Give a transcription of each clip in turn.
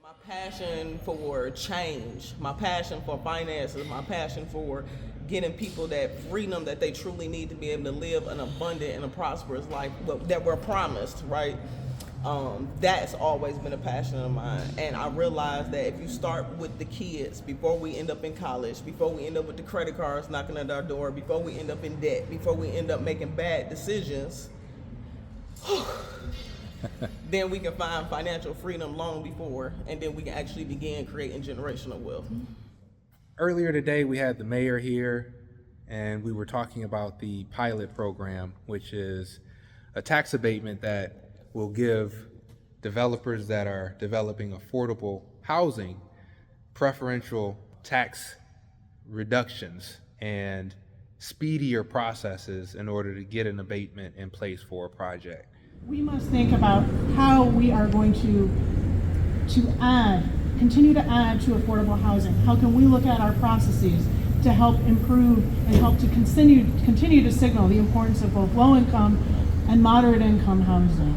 My passion for change, my passion for finances, my passion for getting people that freedom that they truly need to be able to live an abundant and a prosperous life that we're promised, right? That's always been a passion of mine. And I realized that if you start with the kids before we end up in college, before we end up with the credit cards knocking at our door, before we end up in debt, before we end up making bad decisions, then we can find financial freedom long before, and then we can actually begin creating generational wealth. Earlier today, we had the mayor here, and we were talking about the pilot program, which is a tax abatement that will give developers that are developing affordable housing preferential tax reductions and speedier processes in order to get an abatement in place for a project. We must think about how we are going to continue to add to affordable housing. How can we look at our processes to help improve and help to continue to signal the importance of both low income and moderate income housing.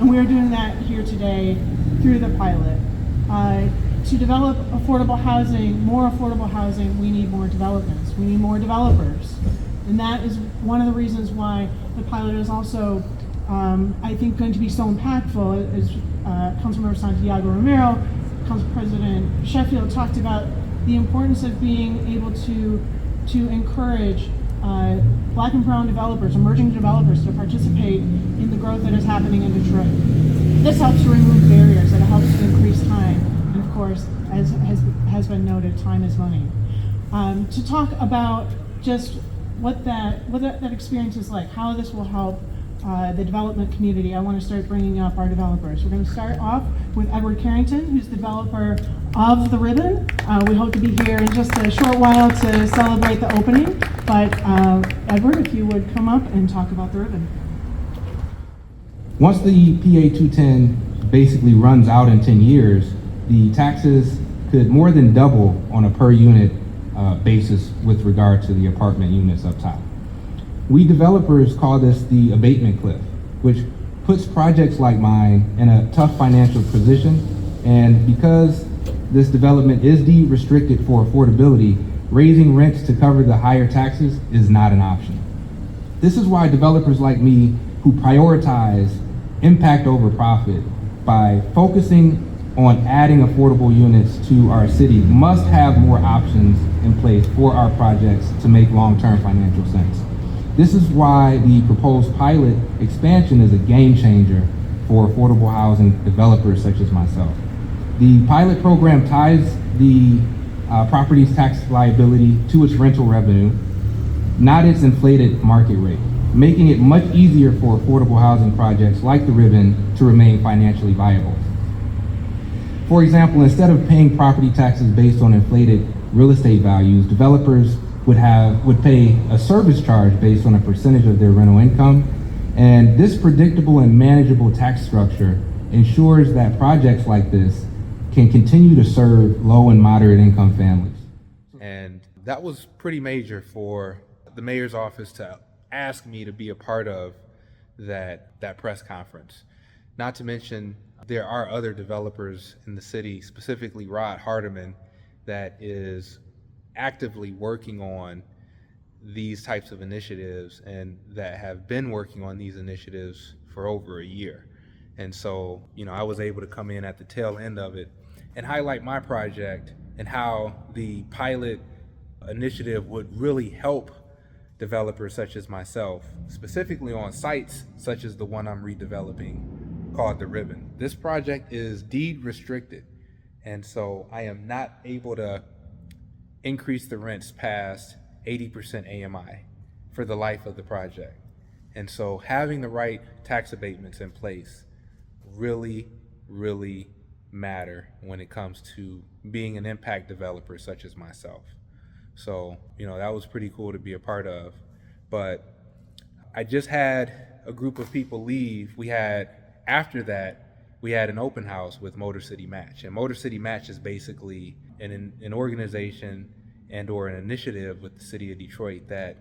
And we are doing that here today through the pilot. To develop affordable housing, more affordable housing, we need more developments. We need more developers. And that is one of the reasons why the pilot is also I think going to be so impactful. As Councilmember Santiago Romero, Council President Sheffield talked about the importance of being able to encourage Black and brown developers, emerging developers, to participate in the growth that is happening in Detroit. This helps to remove barriers, and it helps to increase time. And of course, as has been noted, time is money. To talk about just what that experience is like, how this will help the development community, I want to start bringing up our developers. We're going to start off with Edward Carrington, who's the developer of the Ribbon. We hope to be here in just a short while to celebrate the opening, but Edward, if you would come up and talk about the Ribbon. Once the PA 210 basically runs out in 10 years, the taxes could more than double on a per unit basis with regard to the apartment units up top. We developers call this the abatement cliff, which puts projects like mine in a tough financial position. And because this development is deed restricted for affordability, raising rents to cover the higher taxes is not an option. This is why developers like me, who prioritize impact over profit by focusing on adding affordable units to our city, must have more options in place for our projects to make long-term financial sense. This is why the proposed pilot expansion is a game changer for affordable housing developers such as myself. The pilot program ties the property's tax liability to its rental revenue, not its inflated market rate, making it much easier for affordable housing projects like the Ribbon to remain financially viable. For example, instead of paying property taxes based on inflated real estate values, developers would pay a service charge based on a percentage of their rental income. And this predictable and manageable tax structure ensures that projects like this can continue to serve low and moderate income families. And that was pretty major for the mayor's office to ask me to be a part of that press conference. Not to mention, there are other developers in the city, specifically Rod Hardiman, that is actively working on these types of initiatives and that have been working on these initiatives for over a year. And so, I was able to come in at the tail end of it and highlight my project and how the pilot initiative would really help developers such as myself, specifically on sites such as the one I'm redeveloping called the Ribbon. This project is deed restricted, and so I am not able to increase the rents past 80% AMI for the life of the project. And so having the right tax abatements in place really, really matter when it comes to being an impact developer such as myself. So, that was pretty cool to be a part of. But I just had a group of people leave. After that, we had an open house with Motor City Match. And Motor City Match is basically an organization and or an initiative with the city of Detroit that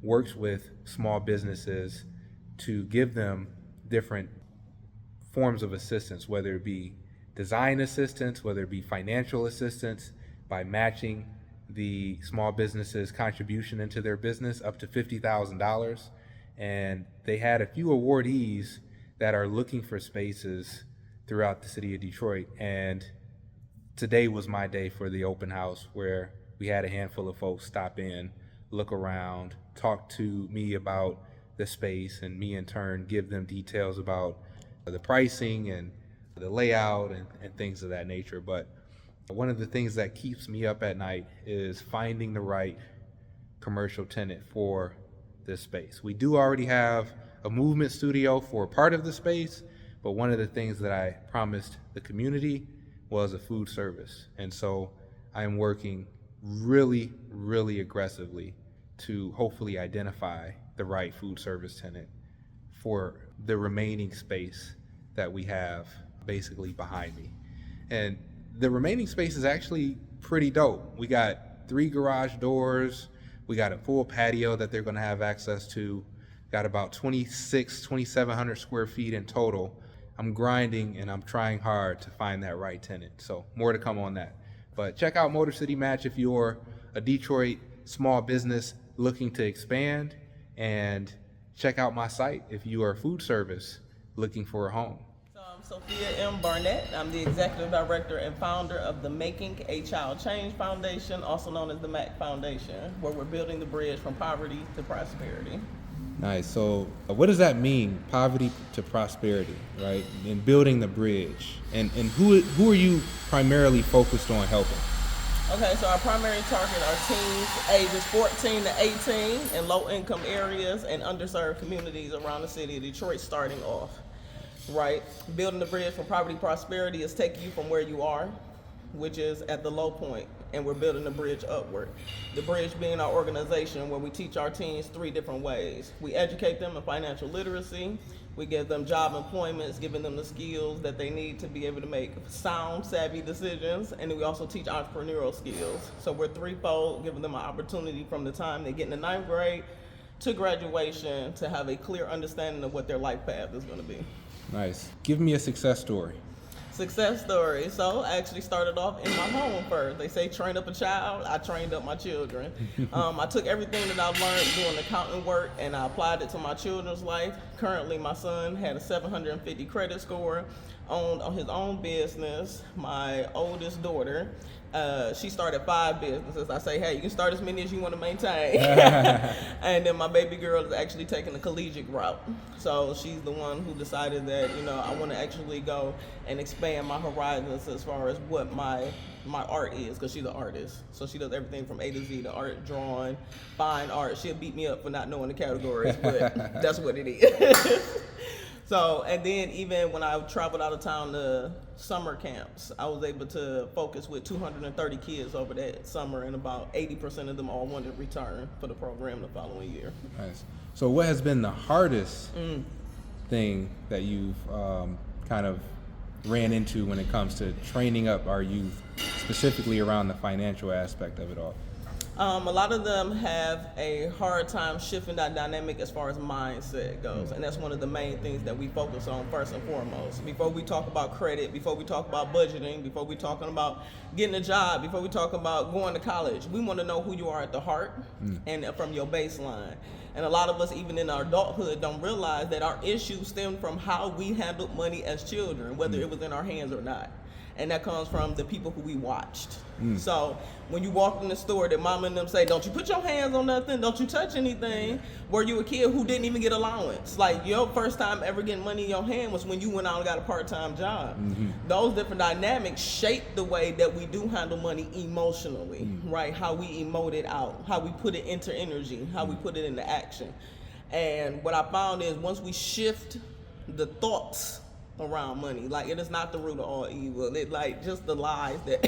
works with small businesses to give them different forms of assistance, whether it be design assistance, whether it be financial assistance, by matching the small business's contribution into their business up to $50,000. And they had a few awardees that are looking for spaces throughout the city of Detroit. And today was my day for the open house, where we had a handful of folks stop in, look around, talk to me about the space, and me in turn give them details about the pricing and the layout and things of that nature. But one of the things that keeps me up at night is finding the right commercial tenant for this space. We do already have a movement studio for part of the space, but one of the things that I promised the community was a food service. And so I am working really, really aggressively to hopefully identify the right food service tenant for the remaining space that we have basically behind me. And the remaining space is actually pretty dope. We got 3 garage doors. We got a full patio that they're gonna have access to. Got about 2,700 square feet in total. I'm grinding and I'm trying hard to find that right tenant. So more to come on that. But check out Motor City Match if you're a Detroit small business looking to expand, and check out my site if you are a food service looking for a home. So I'm Sophia M. Barnett. I'm the Executive Director and founder of the Making a Child Change Foundation, also known as the MAC Foundation, where we're building the bridge from poverty to prosperity. Nice. So what does that mean, poverty to prosperity, right? And building the bridge. And who are you primarily focused on helping? Okay, so our primary target are teens ages 14 to 18 in low-income areas and underserved communities around the city of Detroit starting off, right? Building the bridge from poverty to prosperity is taking you from where you are, which is at the low point, and we're building the bridge upward. The bridge being our organization where we teach our teens 3 different ways. We educate them in financial literacy, we give them job employments, giving them the skills that they need to be able to make sound, savvy decisions, and then we also teach entrepreneurial skills. So we're threefold, giving them an opportunity from the time they get in the 9th grade to graduation to have a clear understanding of what their life path is going to be. Nice. Give me a success story. Success story. So I actually started off in my home first. They say train up a child. I trained up my children. I took everything that I've learned doing accounting work and I applied it to my children's life. Currently, my son had a 750 credit score, owned his own business. My oldest daughter, she started 5 businesses. I say, hey, you can start as many as you want to maintain. And then my baby girl is actually taking the collegiate route. So she's the one who decided that, I want to actually go and expand my horizons as far as what my art is, because she's an artist. So she does everything from A to Z, the art, drawing, fine art. She'll beat me up for not knowing the categories, but that's what it is. So, and then even when I traveled out of town to summer camps, I was able to focus with 230 kids over that summer, and about 80% of them all wanted to return for the program the following year. Nice. So what has been the hardest thing that you've kind of ran into when it comes to training up our youth, specifically around the financial aspect of it all? A lot of them have a hard time shifting that dynamic as far as mindset goes, and that's one of the main things that we focus on first and foremost. Before we talk about credit, before we talk about budgeting, before we talking about getting a job, before we talk about going to college, we want to know who you are at the heart and from your baseline. And a lot of us, even in our adulthood, don't realize that our issues stem from how we handled money as children, whether it was in our hands or not. And that comes from the people who we watched. So when you walk in the store, that mama and them say, don't you put your hands on nothing, don't you touch anything. Were you a kid who didn't even get allowance? Like your first time ever getting money in your hand was when you went out and got a part-time job. Those different dynamics shape the way that we do handle money emotionally, right? How we emote it out, how we put it into energy, how we put it into action. And what I found is once we shift the thoughts around money, like it is not the root of all evil. It like just the lies that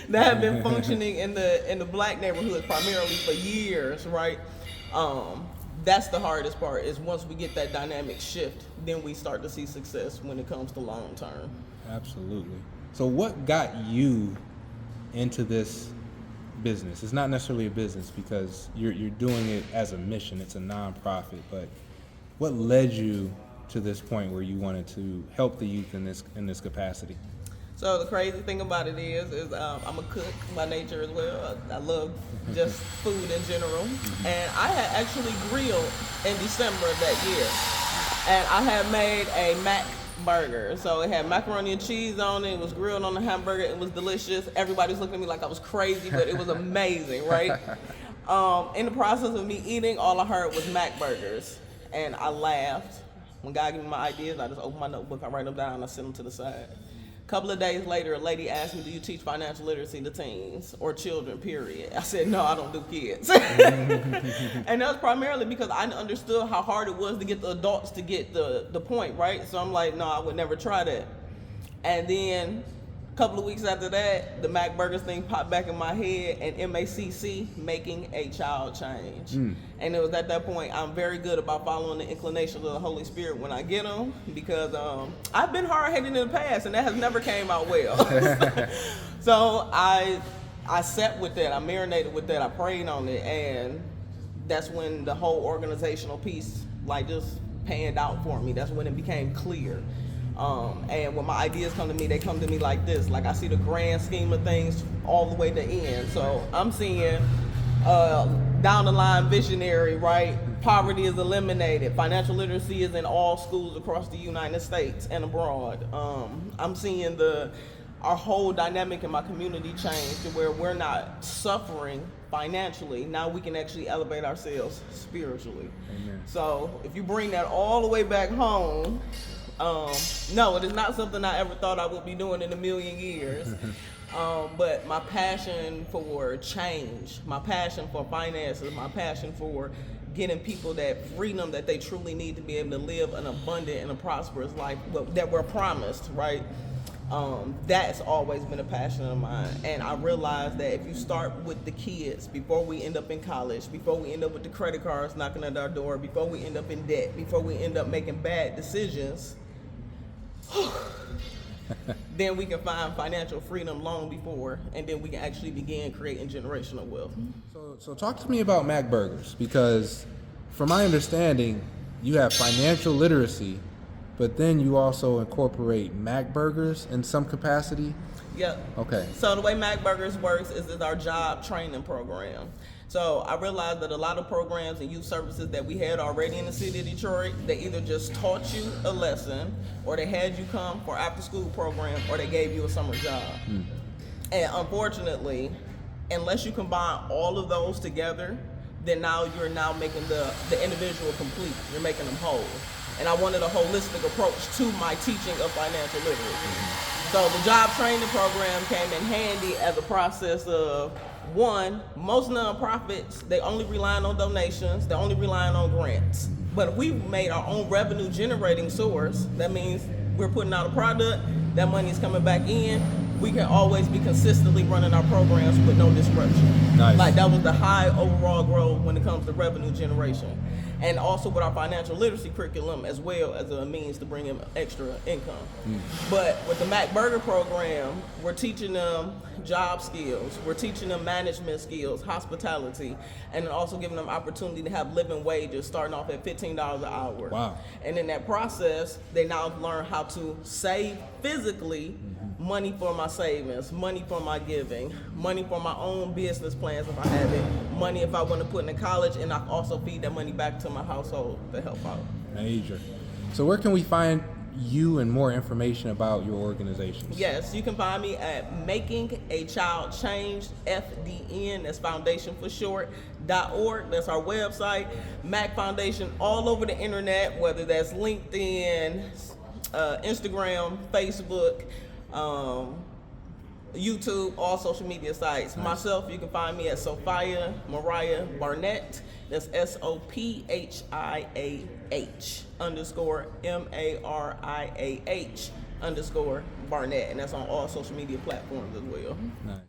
that have been functioning in the black neighborhoods primarily for years, right? That's the hardest part, is once we get that dynamic shift, then we start to see success when it comes to long term. Absolutely. So what got you into this business? It's not necessarily a business because you're doing it as a mission. It's a nonprofit, but what led you to this point where you wanted to help the youth in this capacity? So the crazy thing about it is I'm a cook by nature as well. I love just food in general. And I had actually grilled in December of that year. And I had made a Mac burger. So it had macaroni and cheese on it. It was grilled on the hamburger. It was delicious. Everybody's looking at me like I was crazy, but it was amazing, right? In the process of me eating, all I heard was Mac burgers. And I laughed. When God gave me my ideas, I just open my notebook, I write them down, I set them to the side. A couple of days later, a lady asked me, do you teach financial literacy to teens or children, period? I said, no, I don't do kids. And that was primarily because I understood how hard it was to get the adults to get the point, right? So I'm like, no, I would never try that. And then a couple of weeks after that, the Mac Burgers thing popped back in my head, and MACC, making a child change. And it was at that point, I'm very good about following the inclinations of the Holy Spirit when I get them, because I've been hard-headed in the past, and that has never came out well. So I sat with that, I marinated with that, I prayed on it, and that's when the whole organizational piece like just panned out for me. That's when it became clear. And when my ideas come to me, they come to me like this. Like I see the grand scheme of things all the way to end. So I'm seeing down the line visionary, right? Poverty is eliminated. Financial literacy is in all schools across the United States and abroad. I'm seeing our whole dynamic in my community change to where we're not suffering financially. Now we can actually elevate ourselves spiritually. Amen. So if you bring that all the way back home, no, it is not something I ever thought I would be doing in a million years. But my passion for change, my passion for finances, my passion for getting people that freedom that they truly need to be able to live an abundant and a prosperous life that we're promised, right? That's always been a passion of mine. And I realized that if you start with the kids before we end up in college, before we end up with the credit cards knocking at our door, before we end up in debt, before we end up making bad decisions, then we can find financial freedom long before, and then we can actually begin creating generational wealth. So talk to me about Mac Burgers, because from my understanding, you have financial literacy, but then you also incorporate Mac Burgers in some capacity. Yep. Okay. So the way Mac Burgers works is our job training program. So I realized that a lot of programs and youth services that we had already in the city of Detroit, they either just taught you a lesson, or they had you come for after school program, or they gave you a summer job. And unfortunately, unless you combine all of those together, then now you're making the individual complete. You're making them whole. And I wanted a holistic approach to my teaching of financial literacy. So the job training program came in handy as a process of, one, most nonprofits, they only rely on donations, they only rely on grants. But if we've made our own revenue generating source, that means we're putting out a product, that money is coming back in, we can always be consistently running our programs with no disruption. Nice. Like that was the high overall growth when it comes to revenue generation. And also with our financial literacy curriculum as well as a means to bring in extra income. But with the Mac Burger program, we're teaching them job skills, we're teaching them management skills, hospitality, and then also giving them opportunity to have living wages starting off at $15 an hour. Wow. And in that process, they now learn how to save physically, money for my savings, money for my giving, money for my own business plans if I have it, money if I want to put in college, and I also feed that money back to my household to help out. Major. So where can we find you and more information about your organizations? Yes, you can find me at Making a Child Change, FDN, that's Foundation for short, .org. That's our website. Mac Foundation all over the internet, whether that's LinkedIn, Instagram, Facebook, YouTube, all social media sites. Nice. Myself, you can find me at Sophia Mariah Barnett. That's SOPHIAH _MARIAH _ Barnett. And that's on all social media platforms as well. Nice.